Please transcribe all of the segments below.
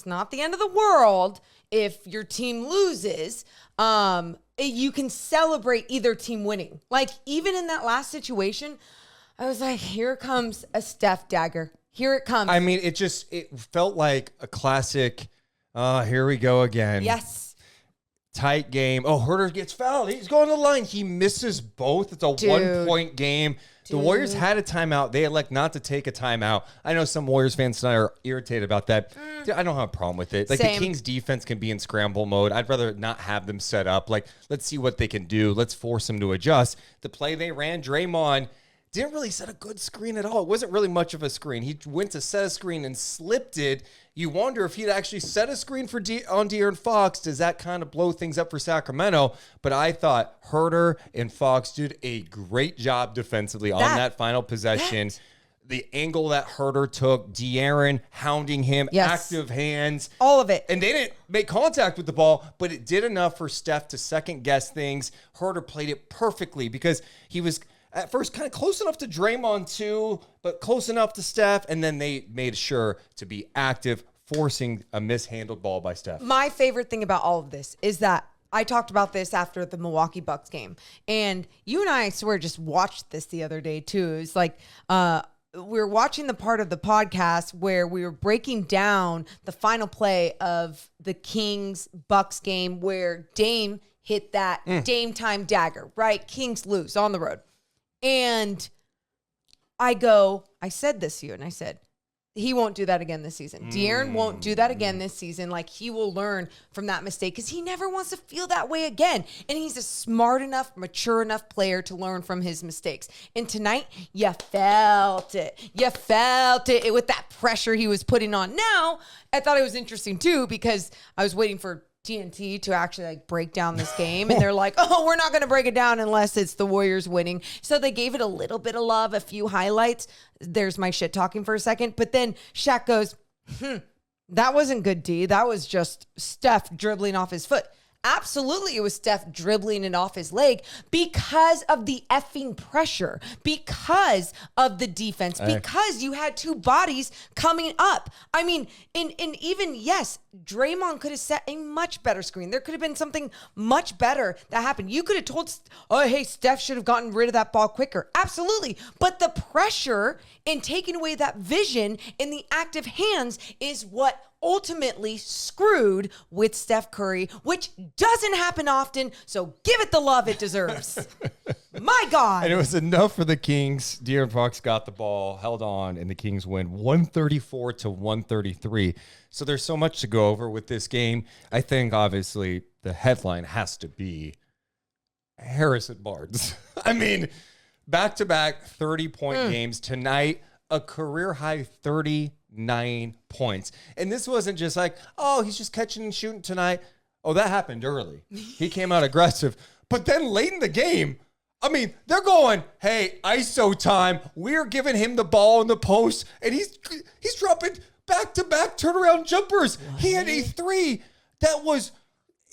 not the end of the world if your team loses. You can celebrate either team winning. Like, even in that last situation, I was like, here comes a Steph dagger. Here it comes. I mean, it felt like a classic, here we go again. Yes. Tight game. Oh, Huerter gets fouled. He's going to the line. He misses both. It's a 1-point game. The Warriors had a timeout. They elect not to take a timeout. I know some Warriors fans tonight are irritated about that. I don't have a problem with it. Like, Same. the Kings defense can be in scramble mode. I'd rather not have them set up. Like, let's see what they can do. Let's force them to adjust. The play they ran, Draymond didn't really set a good screen at all. It wasn't really much of a screen. He went to set a screen and slipped it. You wonder if he'd actually set a screen for on De'Aaron Fox. Does that kind of blow things up for Sacramento? But I thought Huerter and Fox did a great job defensively on that final possession. The angle that Huerter took, De'Aaron hounding him, active hands. All of it. And they didn't make contact with the ball, but it did enough for Steph to second-guess things. Huerter played it perfectly because he was at first kind of close enough to Draymond too, but close enough to Steph, and then they made sure to be active, forcing a mishandled ball by Steph. My favorite thing about all of this is that I talked about this after the Milwaukee Bucks game, and you and I swear just watched this the other day too. It was like we were watching the part of the podcast where we were breaking down the final play of the Kings-Bucks game where Dame hit that Dame time dagger, right? Kings lose on the road. And I said this to you, and I said, he won't do that again this season. De'Aaron won't do that again this season. Like, he will learn from that mistake because he never wants to feel that way again. And he's a smart enough, mature enough player to learn from his mistakes. And tonight, you felt it. You felt it with that pressure he was putting on. Now, I thought it was interesting, too, because I was waiting for TNT to actually like break down this game, and they're like, oh, we're not going to break it down unless it's the Warriors winning. So they gave it a little bit of love, a few highlights. There's my shit talking for a second, but then Shaq goes, that wasn't good, D. That was just Steph dribbling off his foot. Absolutely, it was Steph dribbling it off his leg because of the effing pressure, because of the defense, because you had two bodies coming up. I mean, and even, yes, Draymond could have set a much better screen. There could have been something much better that happened. You could have told, oh, hey, Steph should have gotten rid of that ball quicker. Absolutely. But the pressure in taking away that vision in the active hands is what ultimately screwed with Steph Curry, which doesn't happen often, so give it the love it deserves. My God. And it was enough for the Kings. De'Aaron Fox got the ball, held on, and the Kings win 134-133. So there's so much to go over with this game. I think, obviously, the headline has to be Harrison Barnes. I mean, back-to-back 30-point games. Tonight, a career-high 39 points. And this wasn't just like, oh, he's just catching and shooting tonight. Oh, that happened early. He came out aggressive. But then late in the game, I mean, they're going, hey, ISO time. We're giving him the ball in the post, and he's dropping back-to-back turnaround jumpers. What? He had a three that was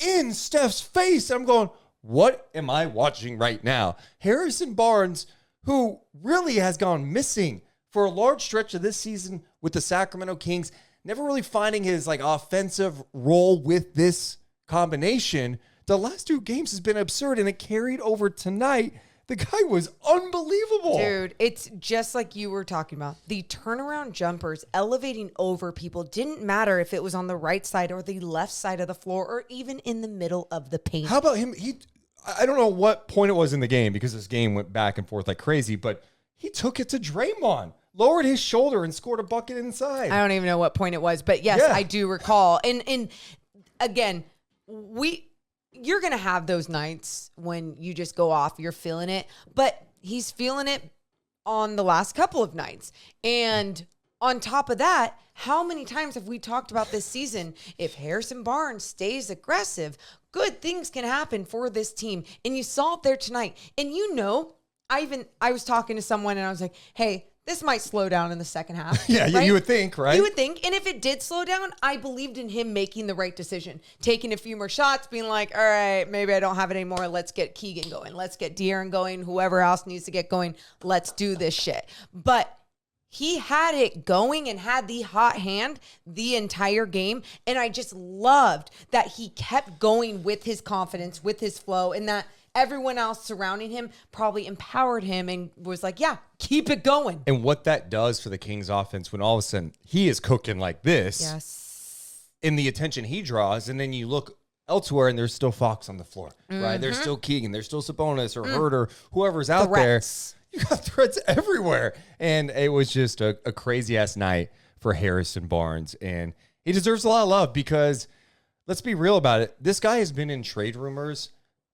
in Steph's face. I'm going, what am I watching right now? Harrison Barnes, who really has gone missing for a large stretch of this season with the Sacramento Kings, never really finding his like offensive role with this combination. The last two games has been absurd, and it carried over tonight. The guy was unbelievable. Dude, it's just like you were talking about. The turnaround jumpers elevating over people didn't matter if it was on the right side or the left side of the floor or even in the middle of the paint. How about him? I don't know what point it was in the game because this game went back and forth like crazy, but he took it to Draymond, lowered his shoulder, and scored a bucket inside. I don't even know what point it was, but yes, I do recall. And again, you're going to have those nights when you just go off, you're feeling it, but he's feeling it on the last couple of nights. And on top of that, how many times have we talked about this season? If Harrison Barnes stays aggressive, good things can happen for this team. And you saw it there tonight. And I was talking to someone and I was like, hey, this might slow down in the second half. Yeah, right? You would think, right? You would think. And if it did slow down, I believed in him making the right decision. Taking a few more shots, being like, all right, maybe I don't have it anymore. Let's get Keegan going. Let's get De'Aaron going. Whoever else needs to get going. Let's do this shit. But He had it going and had the hot hand the entire game. And I just loved that he kept going with his confidence, with his flow, and that everyone else surrounding him probably empowered him and was like, yeah, keep it going. And what that does for the Kings offense when all of a sudden he is cooking like this. Yes. In the attention he draws, and then you look elsewhere and there's still Fox on the floor, right? There's still Keegan, there's still Sabonis or Huerter, whoever's out Threats. there. You got threats everywhere. And it was just a crazy ass night for Harrison Barnes. And he deserves a lot of love because let's be real about it. This guy has been in trade rumors,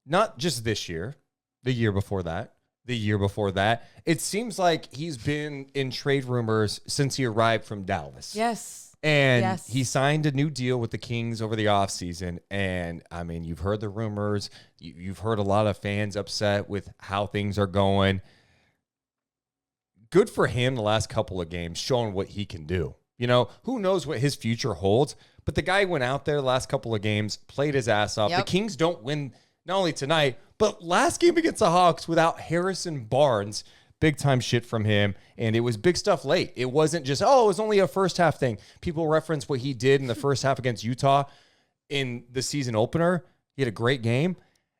not just this year, the year before that, the year before that. It seems like he's been in trade rumors since he arrived from Dallas. Yes. And he signed a new deal with the Kings over the offseason. And, I mean, you've heard the rumors. You've heard a lot of fans upset with how things are going. Good for him the last couple of games, showing what he can do. You know, who knows what his future holds. But the guy went out there the last couple of games, played his ass off. Yep. The Kings don't win not only tonight, but last game against the Hawks without Harrison Barnes. Big time shit from him. And it was big stuff late. It wasn't just, it was only a first half thing. People reference what he did in the first half against Utah in the season opener. He had a great game.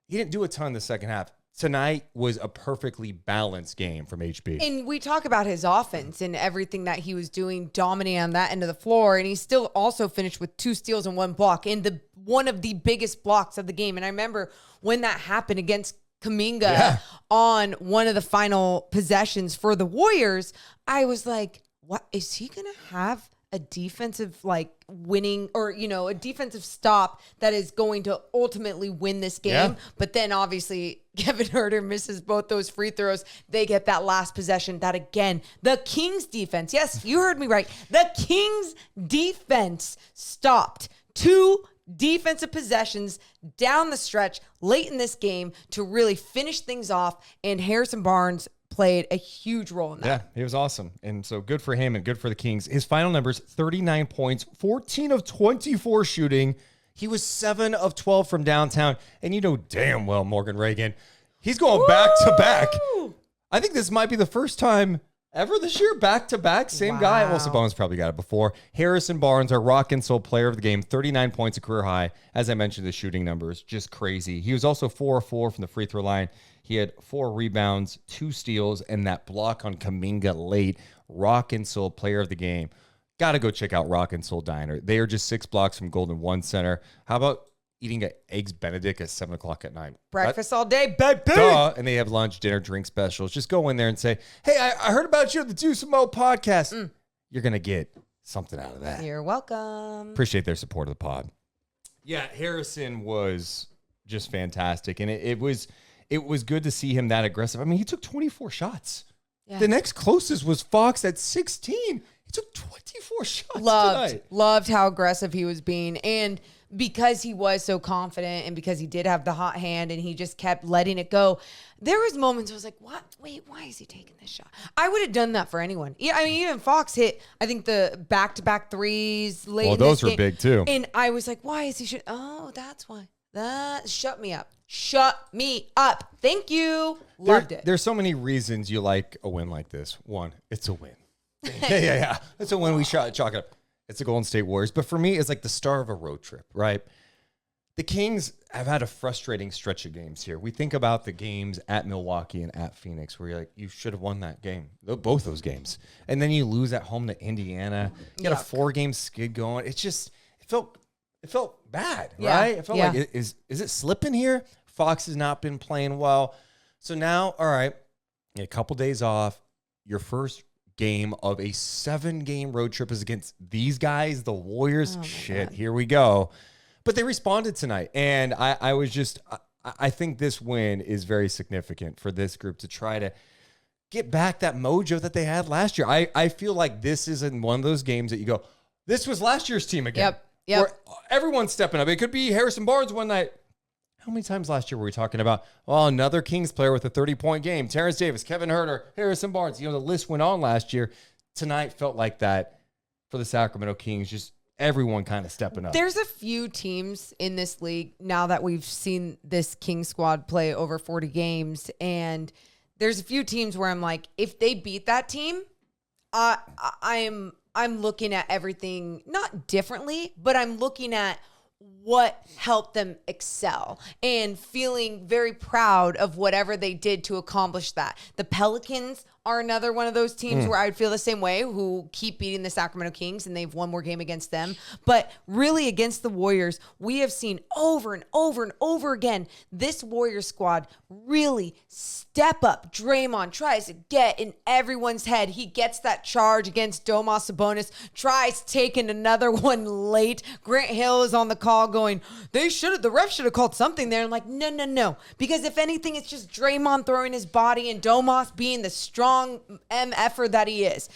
He didn't do a ton in the second half. Tonight was a perfectly balanced game from HB. And we talk about his offense and everything that he was doing, dominating on that end of the floor. And he still also finished with 2 steals and 1 block in one of the biggest blocks of the game. And I remember when that happened against Kuminga on one of the final possessions for the Warriors, I was like, what is he going to have a defensive winning or, a defensive stop that is going to ultimately win this game? Yeah. But then obviously Kevin Huerter misses both those free throws. They get that last possession that again, the Kings defense, yes, you heard me right. The Kings defense stopped 2 defensive possessions down the stretch late in this game to really finish things off. And Harrison Barnes played a huge role in that. Yeah, he was awesome. And so good for him and good for the Kings. His final numbers, 39 points, 14 of 24 shooting. He was 7 of 12 from downtown. And you know damn well, Morgan Reagan, he's going back to back. I think this might be the first time ever this year, back to back, same guy. Well, Sabonis probably got it before. Harrison Barnes, our rock and soul player of the game, 39 points, a career high. As I mentioned, the shooting numbers, just crazy. He was also 4 of 4 from the free throw line. He had 4 rebounds, 2 steals, and that block on Kuminga late. Rock and soul player of the game. Got to go check out Rock and Soul Diner. They are just 6 blocks from Golden One Center. How about eating an Eggs Benedict at 7 o'clock at night? Breakfast all day, baby. Duh. And they have lunch, dinner, drink specials. Just go in there and say, hey, I heard about you at the Deuce and Mo podcast. You're going to get something out of that. You're welcome. Appreciate their support of the pod. Yeah, Harrison was just fantastic. And it was good to see him that aggressive. I mean, he took 24 shots. Yeah. The next closest was Fox at 16. He took 24 shots tonight. Loved how aggressive he was being. And because he was so confident and because he did have the hot hand and he just kept letting it go, there was moments I was like, what? Wait, why is he taking this shot? I would have done that for anyone. Yeah, I mean, even Fox hit, I think, the back-to-back threes late in this those were game. big too. And I was like, why is he shooting? Oh, that's why. Shut me up. Shut me up. Thank you. Loved it. There's so many reasons you like a win like this. One, it's a win. Yeah. It's a win. We chalk it up. It's the Golden State Warriors. But for me, it's like the start of a road trip, right? The Kings have had a frustrating stretch of games here. We think about the games at Milwaukee and at Phoenix where you're like, you should have won that game, both those games. And then you lose at home to Indiana. You got a 4-game skid going. It felt bad, right? It felt like, is it slipping here? Fox has not been playing well. So now, all right, a couple days off. Your first game of a 7-game road trip is against these guys, the Warriors. Shit, here we go. But they responded tonight. And I think this win is very significant for this group to try to get back that mojo that they had last year. I feel like this is in one of those games that you go, this was last year's team again. Yep. Where everyone's stepping up. It could be Harrison Barnes one night. How many times last year were we talking about, another Kings player with a 30-point game? Terrence Davis, Kevin Huerter, Harrison Barnes. The list went on last year. Tonight felt like that for the Sacramento Kings. Just everyone kind of stepping up. There's a few teams in this league now that we've seen this Kings squad play over 40 games. And there's a few teams where I'm like, if they beat that team, I'm looking at everything not differently, but I'm looking at what helped them excel and feeling very proud of whatever they did to accomplish that. The Pelicans are another one of those teams where I would feel the same way, who keep beating the Sacramento Kings, and they've one more game against them. But really against the Warriors, we have seen over and over and over again, this Warriors squad really step up. Draymond tries to get in everyone's head. He gets that charge against Domas Sabonis, tries taking another one late. Grant Hill is on the call going, the ref should have called something there. I'm like, no. Because if anything, it's just Draymond throwing his body and Domas being the strong MFer that he is.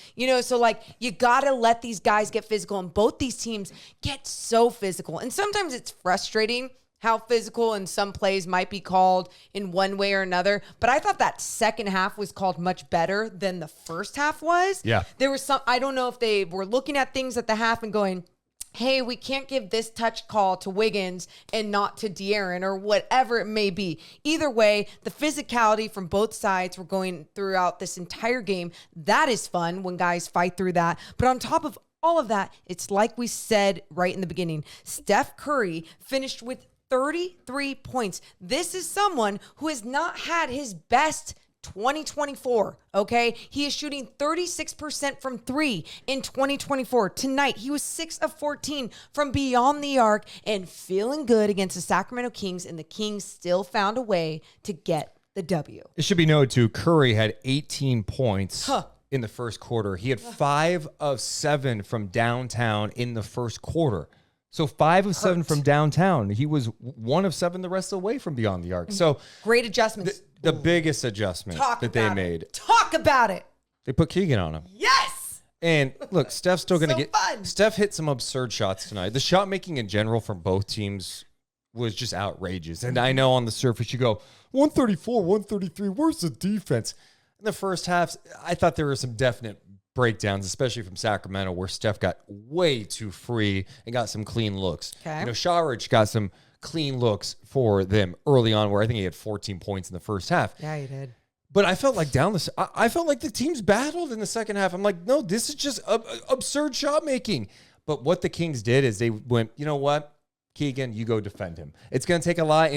So like, you got to let these guys get physical, and both these teams get so physical. And sometimes it's frustrating how physical in some plays might be called in one way or another. But I thought that second half was called much better than the first half was. Yeah. There was I don't know if they were looking at things at the half and going, hey, we can't give this touch call to Wiggins and not to De'Aaron, or whatever it may be. Either way, the physicality from both sides were going throughout this entire game. That is fun when guys fight through that. But on top of all of that, it's like we said right in the beginning, Steph Curry finished with 33 points. This is someone who has not had his best 2024, okay? He is shooting 36% from 3 in 2024. Tonight, he was 6 of 14 from beyond the arc and feeling good against the Sacramento Kings, and the Kings still found a way to get the W. It should be noted, too, Curry had 18 points in the first quarter. He had 5 of 7 from downtown in the first quarter. So 5 of 7 from downtown. He was 1 of 7 the rest of the way from beyond the arc. So great adjustments. The biggest adjustment they made. Talk about it. They put Keegan on him. Yes. And look, Steph's still going to get fun. Steph hit some absurd shots tonight. The shot making in general from both teams was just outrageous. And I know on the surface you go, 134, 133, where's the defense? In the first half, I thought there were some definite breakdowns, especially from Sacramento, where Steph got way too free and got some clean looks. Okay. Saric got some clean looks for them early on, where I think he had 14 points in the first half. Yeah, he did. But I felt like I felt like the teams battled in the second half. I'm like, no, this is just absurd shot making. But what the Kings did is they went, you know what, Keegan, you go defend him. It's going to take a lot of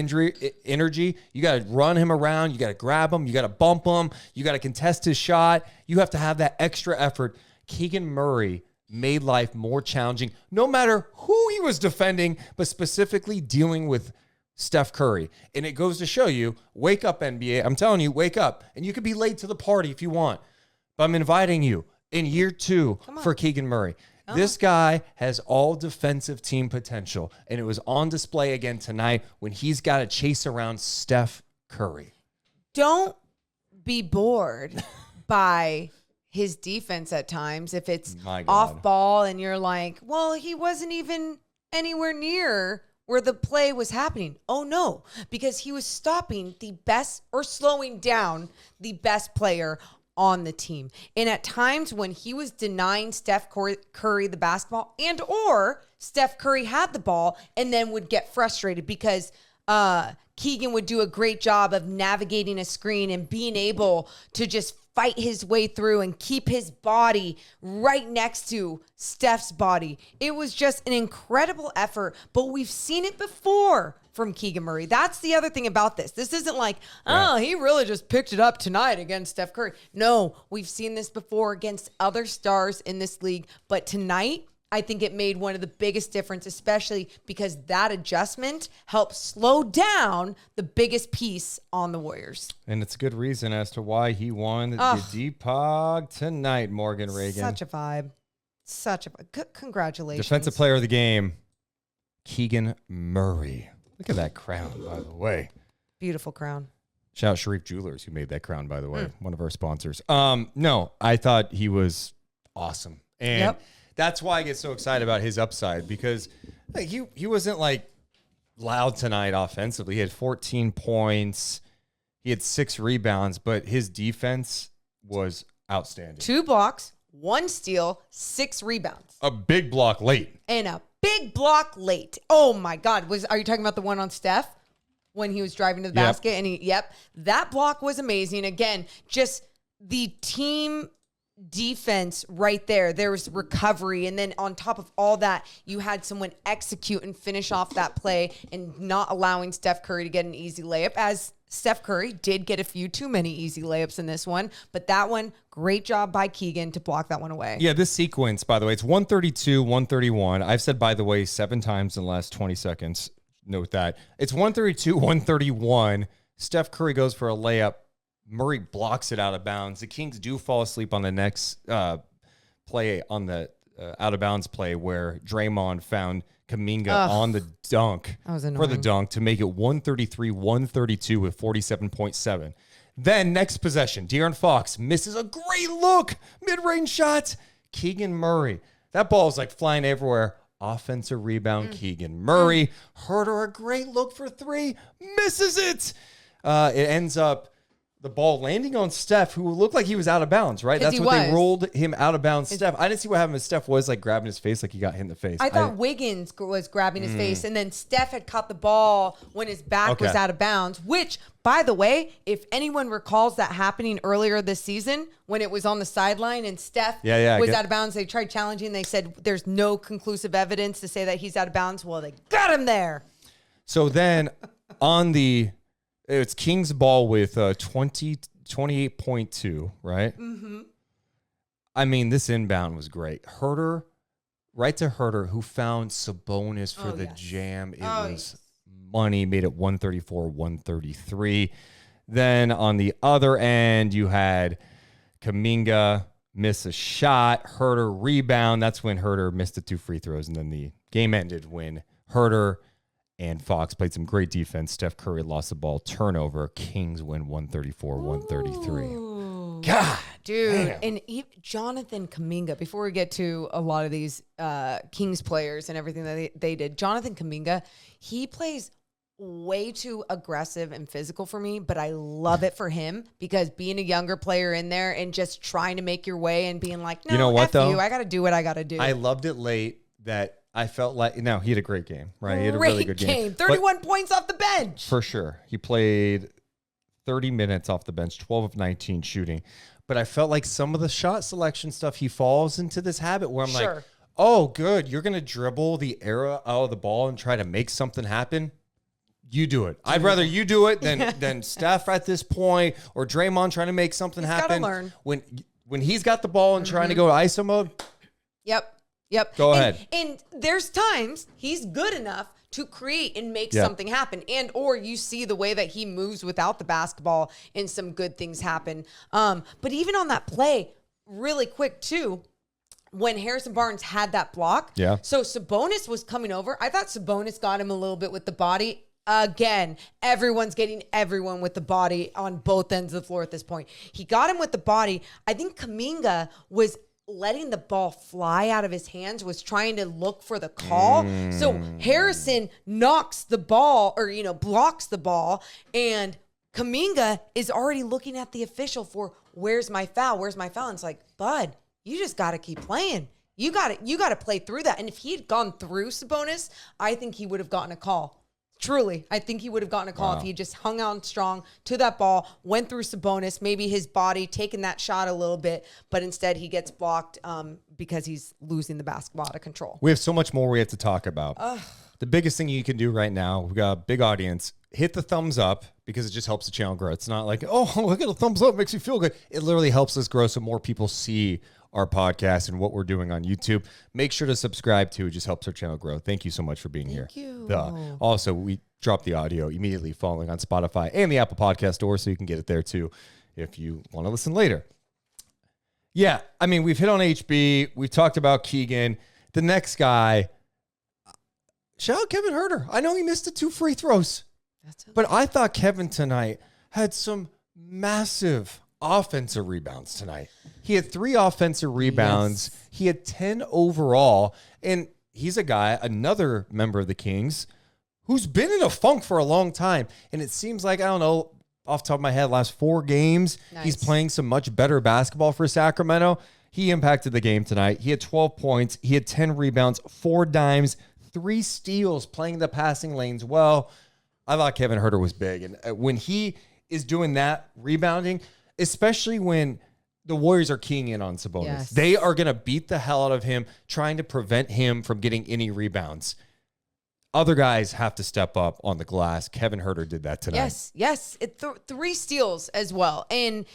energy. You got to run him around. You got to grab him. You got to bump him. You got to contest his shot. You have to have that extra effort. Keegan Murray made life more challenging, no matter who he was defending, but specifically dealing with Steph Curry. And it goes to show you, wake up, NBA. I'm telling you, wake up. And you could be late to the party if you want. But I'm inviting you in year 2 for Keegan Murray. This guy has all defensive team potential, and it was on display again tonight when he's got to chase around Steph Curry. Don't be bored by his defense at times. If it's off ball and you're like, well, he wasn't even anywhere near where the play was happening. Oh, no, because he was stopping the best or slowing down the best player on the team. And at times when he was denying Steph Curry the basketball, and or Steph Curry had the ball and then would get frustrated because Keegan would do a great job of navigating a screen and being able to just fight his way through and keep his body right next to Steph's body. It was just an incredible effort, but we've seen it before from Keegan Murray. That's the other thing about this. This isn't like, he really just picked it up tonight against Steph Curry. No, we've seen this before against other stars in this league, but tonight, I think it made one of the biggest difference, especially because that adjustment helped slow down the biggest piece on the Warriors. And it's a good reason as to why he won the D-Pog tonight, Morgan Reagan. Such a vibe. Congratulations. Defensive player of the game, Keegan Murray. Look at that crown, by the way. Beautiful crown. Shout out Sharif Jewelers, who made that crown, by the way, one of our sponsors. No, I thought he was awesome. And that's why I get so excited about his upside, because he wasn't like loud tonight offensively. He had 14 points. He had 6 rebounds, but his defense was outstanding. 2 blocks, 1 steal, 6 rebounds. A big block late. And a big block late. Oh my God. Are you talking about the one on Steph when he was driving to the basket? And that block was amazing. Again, just the team defense right there. There was recovery. And then on top of all that, you had someone execute and finish off that play and not allowing Steph Curry to get an easy layup, as Steph Curry did get a few too many easy layups in this one. But that one, great job by Keegan to block that one away. Yeah, this sequence, by the way, it's 132, 131. I've said, by the way, 7 times in the last 20 seconds. Note that. It's 132, 131. Steph Curry goes for a layup. Murray blocks it out of bounds. The Kings do fall asleep on the next play, on the out of bounds play, where Draymond found Kuminga on the dunk for the dunk to make it 133-132 with 47.7. Then next possession, De'Aaron Fox misses a great look, mid-range shot. Keegan Murray, that ball is like flying everywhere. Offensive rebound, Keegan Murray. Huerter, a great look for 3, misses it. It ends up the ball landing on Steph, who looked like he was out of bounds, right? That's what they rolled him out of bounds. Steph, I didn't see what happened with Steph. Was like grabbing his face, like he got hit in the face. I thought Wiggins was grabbing his face, and then Steph had caught the ball when his back was out of bounds, which, by the way, if anyone recalls that happening earlier this season when it was on the sideline and Steph was out of bounds, they tried challenging. They said there's no conclusive evidence to say that he's out of bounds. Well, they got him there. So then it's Kings ball with 28.2, right? Mm-hmm. I mean, this inbound was great. Huerter, right to Huerter, who found Sabonis for the jam. It was money, made it 134-133. Then on the other end, you had Kuminga miss a shot, Huerter rebound. That's when Huerter missed the 2 free throws, and then the game ended when Huerter and Fox played some great defense. Steph Curry lost the ball. Turnover. Kings win 134-133. God, dude. damn. And Jonathan Kuminga, before we get to a lot of these Kings players and everything that they did, Jonathan Kuminga, he plays way too aggressive and physical for me, but I love it for him, because being a younger player in there and just trying to make your way and being like, no, you know what, though? I got to do what I got to do. I loved it late that I felt like, he had a great game, right? He had a really good game. 31 points off the bench. For sure. He played 30 minutes off the bench, 12 of 19 shooting. But I felt like some of the shot selection stuff, he falls into this habit where I'm like, oh, good, you're going to dribble the era out of the ball and try to make something happen. You do it. I'd rather you do it than Steph at this point, or Draymond trying to make something happen. Gotta learn. When he's got the ball and trying to go ISO mode. Yep. Go ahead. And there's times he's good enough to create and make something happen. And or you see the way that he moves without the basketball and some good things happen. But even on that play, really quick too, when Harrison Barnes had that block. Yeah. So Sabonis was coming over. I thought Sabonis got him a little bit with the body. Again, everyone's getting everyone with the body on both ends of the floor at this point. He got him with the body. I think Kuminga was letting the ball fly out of his hands, was trying to look for the call. So Harrison knocks the ball, or, blocks the ball, and Kuminga is already looking at the official for, where's my foul? Where's my foul? And it's like, bud, you just got to keep playing. You got to play through that. And if he had gone through Sabonis, I think he would have gotten a call. Truly, I think he would have gotten a call if he just hung on strong to that ball, went through Sabonis, maybe his body taking that shot a little bit, but instead he gets blocked because he's losing the basketball out of control. We have so much more we have to talk about. The biggest thing you can do right now, we've got a big audience, hit the thumbs up, because it just helps the channel grow. It's not like, oh, look at the thumbs up, makes you feel good. It literally helps us grow so more people see our podcast and what we're doing on YouTube. Make sure to subscribe too. It just helps our channel grow. Thank you so much for being here. Thank you. Also, we drop the audio immediately following on Spotify and the Apple Podcast Store, so you can get it there too if you want to listen later. Yeah, I mean, we've hit on HB. We've talked about Keegan. The next guy, shout out Kevin Huerter. I know he missed the 2 free throws, but I thought Kevin tonight had some massive offensive rebounds tonight. He had 3 offensive rebounds. Yes. He had 10 overall. And he's a guy, another member of the Kings, who's been in a funk for a long time. And it seems like, I don't know, off the top of my head, last 4 games, he's playing some much better basketball for Sacramento. He impacted the game tonight. He had 12 points. He had 10 rebounds, 4 dimes, 3 steals, playing the passing lanes well. I thought Kevin Huerter was big. And when he is doing that, rebounding, especially when the Warriors are keying in on Sabonis. Yes. They are going to beat the hell out of him, trying to prevent him from getting any rebounds. Other guys have to step up on the glass. Kevin Huerter did that tonight. Yes. 3 steals as well. And,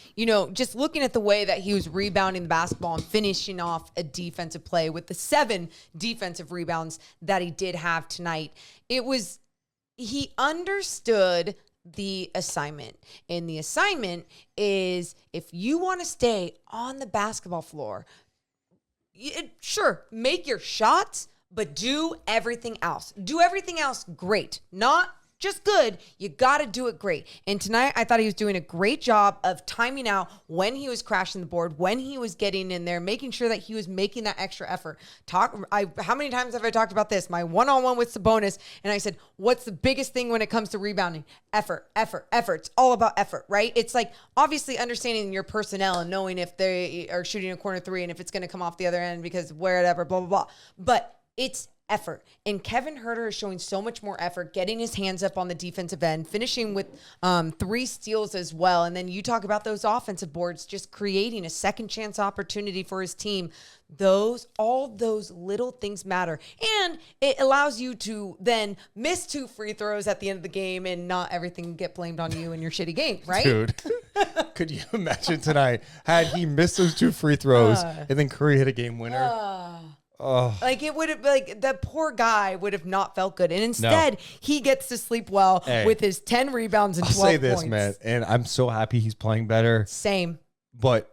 just looking at the way that he was rebounding the basketball and finishing off a defensive play with the 7 defensive rebounds that he did have tonight, he understood the assignment. And the assignment is, if you want to stay on the basketball floor, sure, make your shots, but do everything else. Do everything else great, not just good. You got to do it great. And tonight, I thought he was doing a great job of timing out when he was crashing the board, when he was getting in there, making sure that he was making that extra effort. How many times have I talked about this? My one-on-one with Sabonis, and I said, what's the biggest thing when it comes to rebounding? Effort. It's all about effort, right? It's like, obviously understanding your personnel and knowing if they are shooting a corner 3 and if it's going to come off the other end because wherever, blah, blah, blah. But it's effort. And Kevin Huerter is showing so much more effort, getting his hands up on the defensive end, finishing with 3 steals as well. And then you talk about those offensive boards, just creating a second chance opportunity for his team. All those little things matter. And it allows you to then miss 2 free throws at the end of the game and not everything get blamed on you in your shitty game, right? Dude, could you imagine tonight had he missed those 2 free throws and then Curry hit a game winner? Like it would have, like that poor guy would have not felt good. And instead, he gets to sleep well with his 10 rebounds and 12 points. I'll say this, man, and I'm so happy he's playing better. Same. But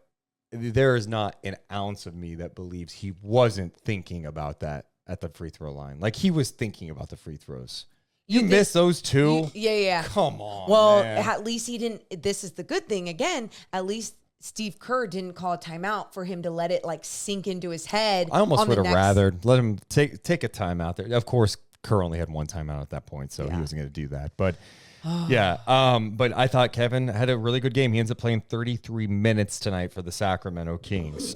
there is not an ounce of me that believes he wasn't thinking about that at the free throw line. Like he was thinking about the free throws. You missed those 2? Yeah. Come on, well, man. At least he didn't. This is the good thing. Again, at least Steve Kerr didn't call a timeout for him to let it like sink into his head. I almost would have rather let him take a timeout there. Of course, Kerr only had 1 timeout at that point, so he wasn't going to do that. But but I thought Kevin had a really good game. He ends up playing 33 minutes tonight for the Sacramento Kings.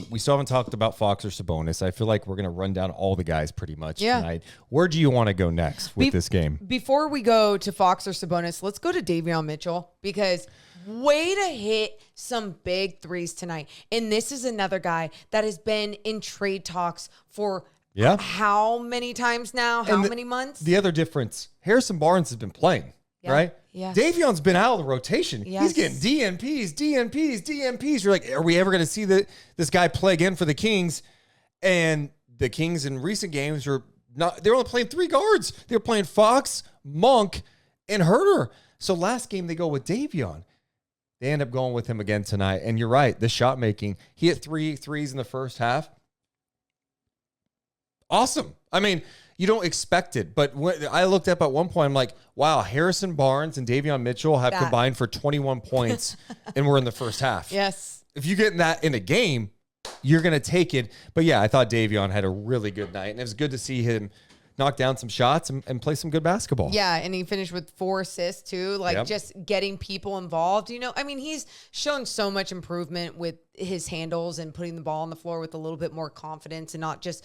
We still haven't talked about Fox or Sabonis. I feel like we're going to run down all the guys pretty much tonight. Where do you want to go next with this game? Before we go to Fox or Sabonis, let's go to Davion Mitchell because way to hit some big threes tonight. And this is another guy that has been in trade talks for how many times now? How many months? The other difference, Harrison Barnes has been playing, right? Yeah. Davion's been out of the rotation. He's getting DNPs. You're like, are we ever going to see this guy play again for the Kings? And the Kings in recent games they're only playing 3 guards. They're playing Fox, Monk, and Huerter. So last game they go with Davion. They end up going with him again tonight. And you're right, the shot making. He hit 3 threes in the first half. Awesome. I mean, you don't expect it. But when I looked up at one point, I'm like, wow, Harrison Barnes and Davion Mitchell have combined for 21 points, and we're in the first half. Yes. If you get that in a game, you're going to take it. But yeah, I thought Davion had a really good night, and it was good to see him knock down some shots and play some good basketball. Yeah, and he finished with 4 assists too, just getting people involved. He's shown so much improvement with his handles and putting the ball on the floor with a little bit more confidence and not just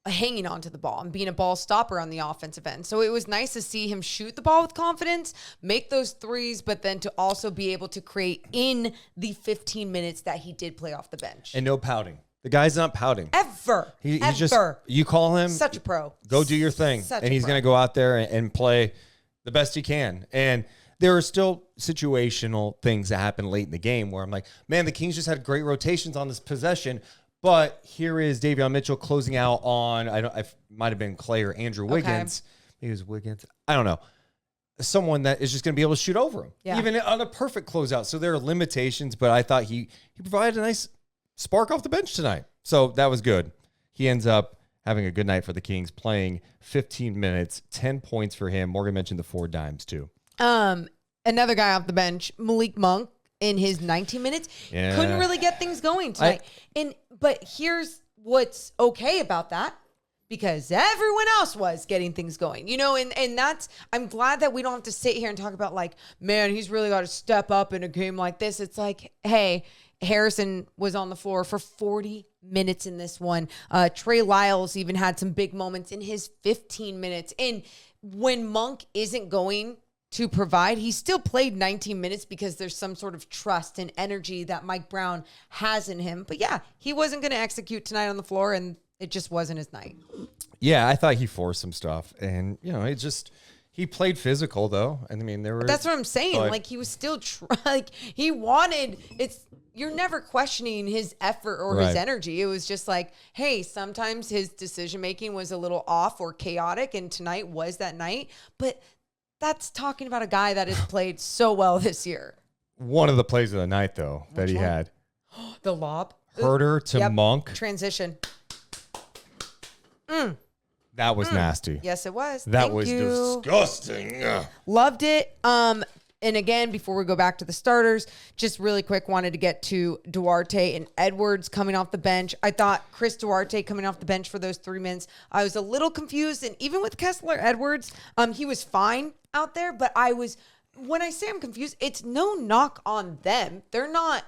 hanging on to the ball and being a ball stopper on the offensive end. So it was nice to see him shoot the ball with confidence, make those threes, but then to also be able to create in the 15 minutes that he did play off the bench. And no pouting. The guy's not pouting. Ever. He's just, you call him. Such a pro. Go do your thing. And he's going to go out there and play the best he can. And there are still situational things that happen late in the game where I'm like, man, the Kings just had great rotations on this possession. But here is Davion Mitchell closing out on, I might have been Clay or Andrew Wiggins. Maybe it was Wiggins. I don't know. Someone that is just going to be able to shoot over him. Yeah. Even on a perfect closeout. So there are limitations, but I thought he provided a nice spark off the bench tonight. So that was good. He ends up having a good night for the Kings, playing 15 minutes, 10 points for him. Morgan mentioned the 4 dimes too. Another guy off the bench, Malik Monk, in his 19 minutes, couldn't really get things going tonight. But here's what's okay about that, because everyone else was getting things going, and that's, I'm glad that we don't have to sit here and talk about like, man, he's really got to step up in a game like this. It's like, hey, Harrison was on the floor for 40 minutes in this one. Trey Lyles even had some big moments in his 15 minutes. And when Monk isn't going to provide. He still played 19 minutes because there's some sort of trust and energy that Mike Brown has in him. But yeah, he wasn't going to execute tonight on the floor, and it just wasn't his night. Yeah, I thought he forced some stuff, and he played physical though. And I mean, that's what I'm saying. Like he was still he wanted. You're never questioning his effort or his energy. It was just like, hey, sometimes his decision making was a little off or chaotic, and tonight was that night. But that's talking about a guy that has played so well this year. One of the plays of the night, though, that he had. The lob. Huerter to Monk. Transition. That was nasty. Yes, it was. That was disgusting. Loved it. And again, before we go back to the starters, just really quick, wanted to get to Duarte and Edwards coming off the bench. I thought Chris Duarte coming off the bench for those 3 minutes, I was a little confused. And even with Kessler Edwards, he was fine out there. But when I say I'm confused, it's no knock on them. They're not,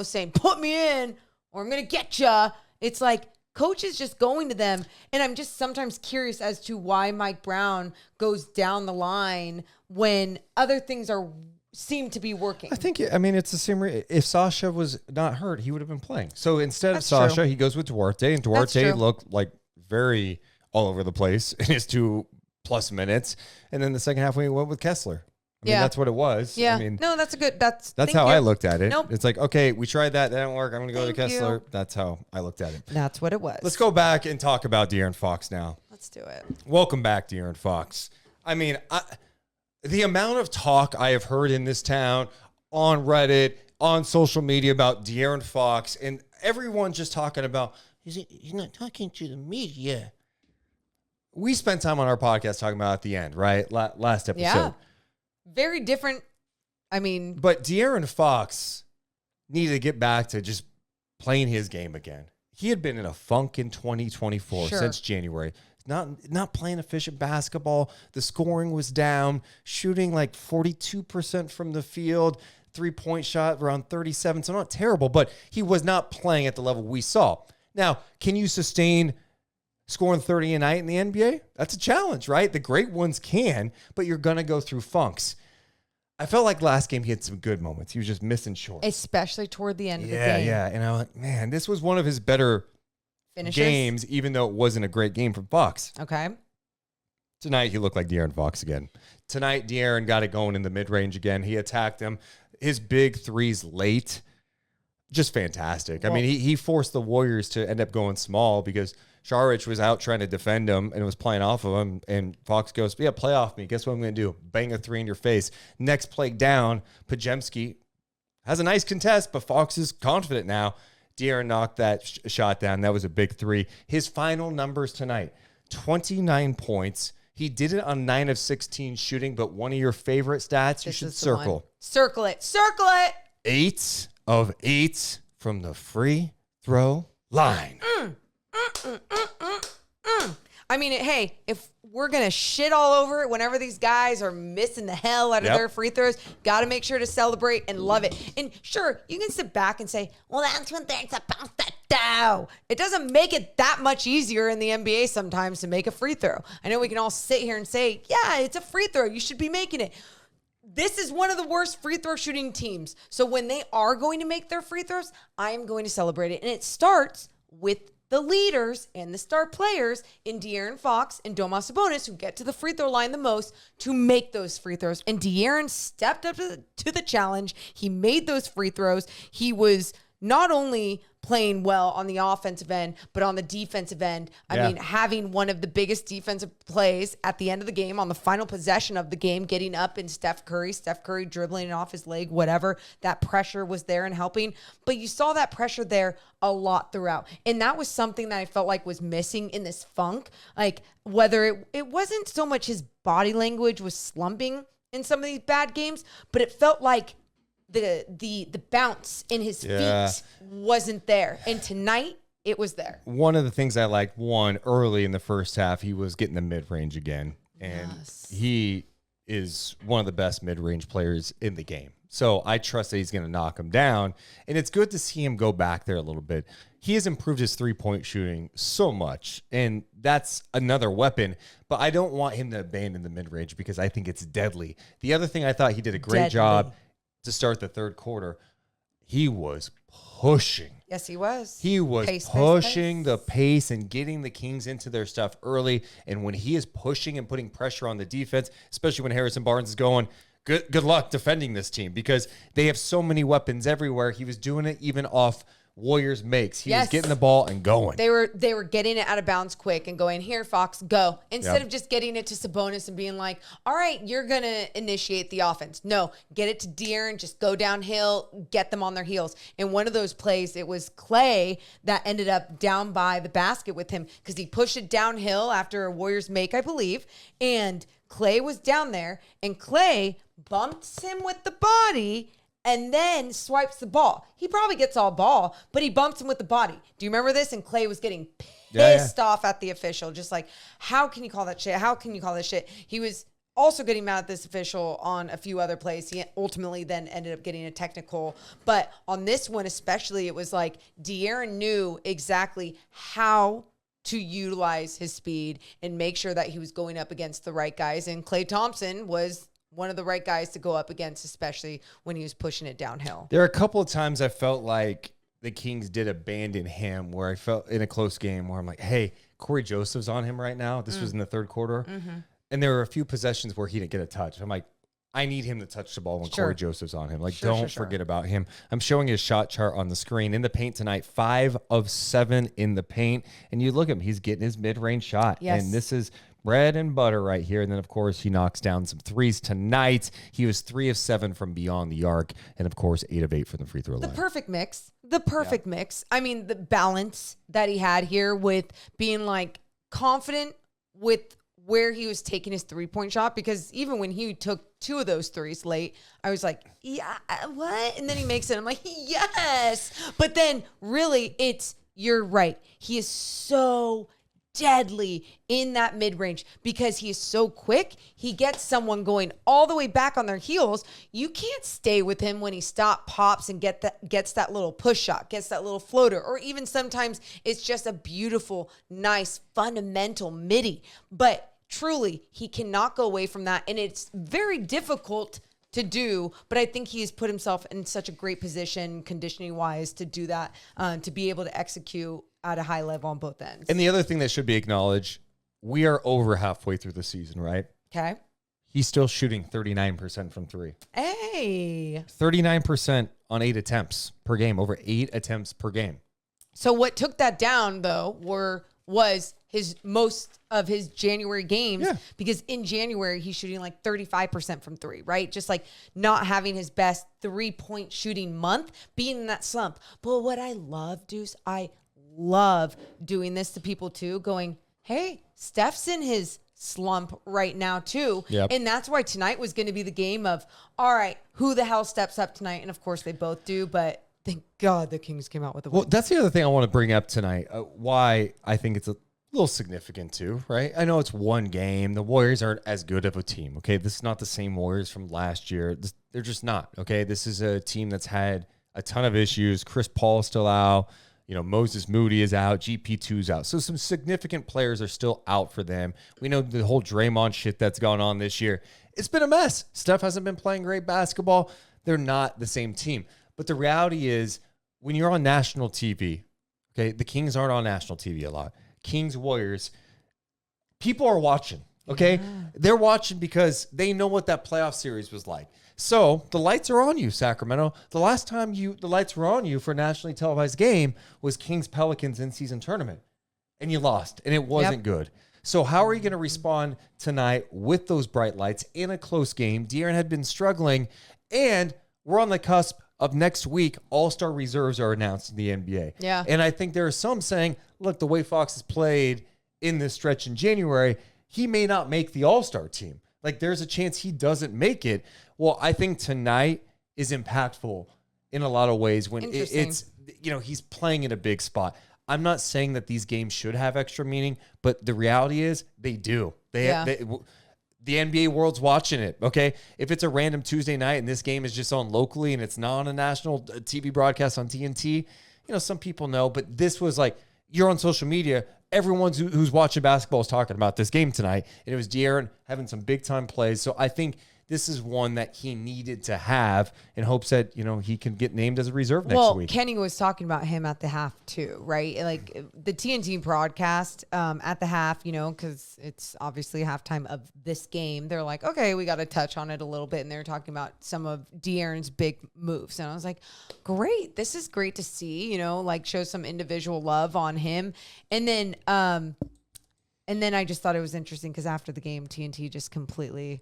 saying, put me in or I'm going to get ya. It's like, coach is just going to them, and I'm just sometimes curious as to why Mike Brown goes down the line when other things seem to be working. I think, it's the same. If Sasha was not hurt, he would have been playing. So instead of Sasha, true. he goes with Duarte, and Duarte looked like very all over the place in his 2+ minutes. And then the second half, we went with Kessler. I mean, that's what it was. Yeah. No, that's how I looked at it. Nope. It's like, okay, we tried that. That didn't work. I'm going to go to Kessler. That's how I looked at it. That's what it was. Let's go back and talk about De'Aaron Fox now. Let's do it. Welcome back, De'Aaron Fox. I mean, the amount of talk I have heard in this town, on Reddit, on social media about De'Aaron Fox, and everyone just talking about, he's not talking to the media. We spent time on our podcast talking about at the end, right? Last episode. Yeah. Very different. But De'Aaron Fox needed to get back to just playing his game again. He had been in a funk in 2024 since January. Not playing efficient basketball. The scoring was down, shooting like 42% from the field, 3-point shot around 37. So not terrible, but he was not playing at the level we saw. Now, can you sustain scoring 30 a night in the NBA? That's a challenge, right? The great ones can, but you're going to go through funks. I felt like last game he had some good moments. He was just missing short. Especially toward the end of the game. Yeah. And I was like, man, this was one of his better games, even though it wasn't a great game from Fox. Okay. Tonight, he looked like De'Aaron Fox again. Tonight, De'Aaron got it going in the mid-range again. He attacked him. His big threes late, just fantastic. Well, he forced the Warriors to end up going small because Šarić was out trying to defend him and was playing off of him. And Fox goes, play off me. Guess what I'm going to do? Bang a 3 in your face. Next play down, Pajemski has a nice contest, but Fox is confident now. De'Aaron knocked that shot down. That was a big 3. His final numbers tonight, 29 points. He did it on 9 of 16 shooting, but one of your favorite stats, you should circle. Circle it. 8 of 8 from the free throw line. Hey, if we're going to shit all over it whenever these guys are missing the hell out of their free throws, got to make sure to celebrate and love it. And sure, you can sit back and say, well, that's what they're supposed to do. It doesn't make it that much easier in the NBA sometimes to make a free throw. I know we can all sit here and say, yeah, it's a free throw. You should be making it. This is one of the worst free throw shooting teams. So when they are going to make their free throws, I am going to celebrate it. And it starts with the leaders and the star players in De'Aaron Fox and Domas Sabonis, who get to the free throw line the most to make those free throws. And De'Aaron stepped up to the challenge. He made those free throws. He was not only playing well on the offensive end, but on the defensive end. Having one of the biggest defensive plays at the end of the game on the final possession of the game, getting up in Steph Curry dribbling it off his leg, whatever, that pressure was there and helping. But you saw that pressure there a lot throughout. And that was something that I felt like was missing in this funk. Like whether it wasn't so much his body language was slumping in some of these bad games, but it felt like the bounce in his feet wasn't there. And tonight it was there. One of the things I liked, early in the first half, he was getting the mid-range again. And he is one of the best mid-range players in the game. So I trust that he's going to knock him down. And it's good to see him go back there a little bit. He has improved his three-point shooting so much, and that's another weapon. But I don't want him to abandon the mid-range because I think it's deadly. The other thing I thought he did a great job to start the third quarter, he was pushing. Yes, he was. He was pushing the pace and getting the Kings into their stuff early. And when he is pushing and putting pressure on the defense, especially when Harrison Barnes is going, good luck defending this team because they have so many weapons everywhere. He was doing it even off Warriors makes. He was getting the ball and going. They were getting it out of bounds quick and going, here, Fox, go. Instead of just getting it to Sabonis and being like, all right, you're going to initiate the offense. No, get it to De'Aaron, just go downhill, get them on their heels. And one of those plays, it was Clay that ended up down by the basket with him because he pushed it downhill after a Warriors make, I believe. And Clay was down there, and Clay bumps him with the body and then swipes the ball. He probably gets all ball, but he bumps him with the body. Do you remember this? And Clay was getting pissed off at the official. Just like, how can you call that shit? How can you call this shit? He was also getting mad at this official on a few other plays. He ultimately then ended up getting a technical. But on this one especially, it was like De'Aaron knew exactly how to utilize his speed and make sure that he was going up against the right guys. And Klay Thompson was one of the right guys to go up against, especially when he was pushing it downhill. There are a couple of times I felt like the Kings did abandon him where I felt in a close game where I'm like, hey, Corey Joseph's on him right now. This was in the third quarter. Mm-hmm. And there were a few possessions where he didn't get a touch. I'm like, I need him to touch the ball when Corey Joseph's on him. Like, don't forget about him. I'm showing his shot chart on the screen. In the paint tonight, 5 of 7 in the paint. And you look at him, he's getting his mid-range shot. Yes. And this is bread and butter right here. And then, of course, he knocks down some threes tonight. He was 3 of 7 from beyond the arc. And, of course, 8 of 8 from the free throw line. The perfect mix. I mean, the balance that he had here with being, like, confident with where he was taking his three-point shot, because even when he took 2 of those threes late, I was like, yeah, what? And then he makes it. I'm like, yes. But then really you're right. He is so deadly in that mid-range because he is so quick. He gets someone going all the way back on their heels. You can't stay with him when he pops and gets that little push shot, gets that little floater, or even sometimes it's just a beautiful, nice, fundamental midi. But truly, he cannot go away from that, and it's very difficult to do, but I think he's put himself in such a great position conditioning-wise to do that, to be able to execute at a high level on both ends. And the other thing that should be acknowledged, we are over halfway through the season, right? Okay. He's still shooting 39% from 3. Hey. 39% on 8 attempts per game, over 8 attempts per game. So what took that down, though, was his most of his January games, because in January he's shooting like 35% from 3, right? Just like not having his best 3-point shooting month, being in that slump. But what I love, Deuce, I love doing this to people too, going, hey, Steph's in his slump right now too. Yep. And that's why tonight was going to be the game of, all right, who the hell steps up tonight? And of course they both do, but thank God the Kings came out with a win. Well, that's the other thing I want to bring up tonight. Why I think it's a little significant too, right? I know it's one game. The Warriors aren't as good of a team, okay? This is not the same Warriors from last year. They're just not, okay? This is a team that's had a ton of issues. Chris Paul is still out. Moses Moody is out. GP2's out. So some significant players are still out for them. We know the whole Draymond shit that's gone on this year. It's been a mess. Steph hasn't been playing great basketball. They're not the same team. But the reality is, when you're on national TV, okay, the Kings aren't on national TV a lot. Kings, Warriors, people are watching, okay? Yeah. They're watching because they know what that playoff series was like. So the lights are on you, Sacramento. The last time the lights were on you for a nationally televised game was Kings-Pelicans in-season tournament, and you lost, and it wasn't good. So how are you going to respond tonight with those bright lights in a close game? De'Aaron had been struggling, and we're on the cusp of next week. All-star reserves are announced in the NBA. Yeah. And I think there are some saying, look, the way Fox has played in this stretch in January, he may not make the all-star team. Like, there's a chance he doesn't make it. Well, I think tonight is impactful in a lot of ways when it's, he's playing in a big spot. I'm not saying that these games should have extra meaning, but the reality is they do. The the NBA world's watching it, okay? If it's a random Tuesday night and this game is just on locally and it's not on a national TV broadcast on TNT, some people know, but this was like, you're on social media, everyone who's watching basketball is talking about this game tonight, and it was De'Aaron having some big-time plays. So I think this is one that he needed to have in hopes that, he can get named as a reserve next week. Well, Kenny was talking about him at the half too, right? Like the TNT broadcast at the half, because it's obviously halftime of this game. They're like, okay, we got to touch on it a little bit. And they're talking about some of De'Aaron's big moves. And I was like, great. This is great to see, show some individual love on him. And then I just thought it was interesting because after the game, TNT just completely...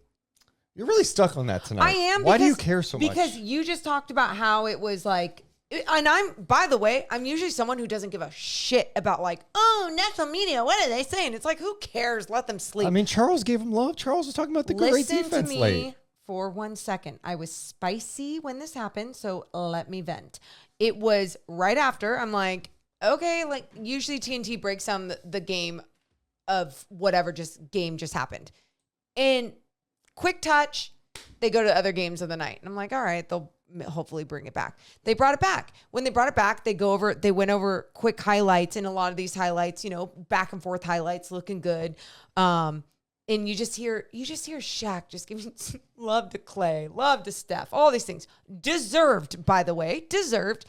You're really stuck on that tonight. I am. Why do you care so much? Because you just talked about how it was like, and by the way, I'm usually someone who doesn't give a shit about national media. What are they saying? It's like, who cares? Let them sleep. I mean, Charles gave him love. Charles was talking about the great defense Listen to me late. for 1 second. I was spicy when this happened, so let me vent. It was right after. I'm like, okay, usually TNT breaks down the game of whatever game just happened. And quick touch, they go to other games of the night. And I'm like, all right, they'll hopefully bring it back. They brought it back. When they brought it back, they went over quick highlights, and a lot of these highlights, back and forth highlights looking good. And you just hear Shaq just giving love to Clay, love to Steph, all these things. Deserved, by the way, deserved.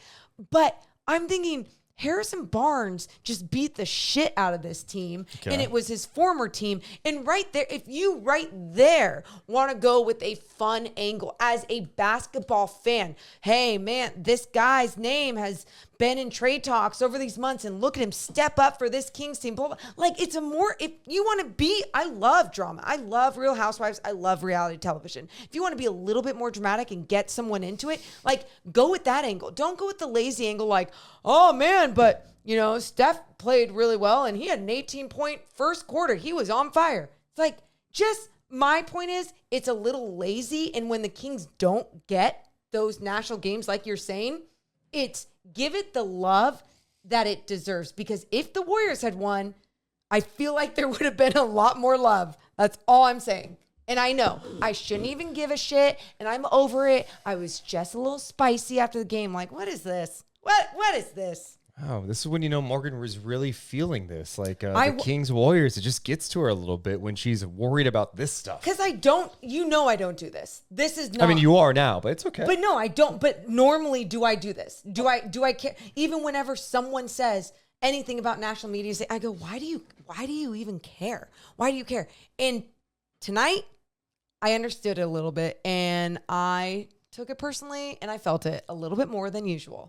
But I'm thinking Harrison Barnes just beat the shit out of this team, and it was his former team. And right there, if you right there want to go with a fun angle as a basketball fan, hey, man, this guy's name has been in trade talks over these months, and look at him step up for this Kings team. Blah, blah. If you want to be, I love drama. I love Real Housewives. I love reality television. If you want to be a little bit more dramatic and get someone into it, go with that angle. Don't go with the lazy angle oh man, but Steph played really well and he had an 18-point first quarter. He was on fire. It's my point is it's a little lazy. And when the Kings don't get those national games, like you're saying, it's give it the love that it deserves. Because if the Warriors had won, I feel like there would have been a lot more love. That's all I'm saying. And I know I shouldn't even give a shit, and I'm over it. I was just a little spicy after the game. What is this? What is this? Oh, this is when Morgan was really feeling this. The Kings Warriors, it just gets to her a little bit when she's worried about this stuff. Because I don't do this. This is not. I mean, you are now, but it's okay. But no, I don't. But normally, do I do this? Do I care? Even whenever someone says anything about national media, I go, why do you even care? Why do you care? And tonight, I understood it a little bit, and I took it personally, and I felt it a little bit more than usual.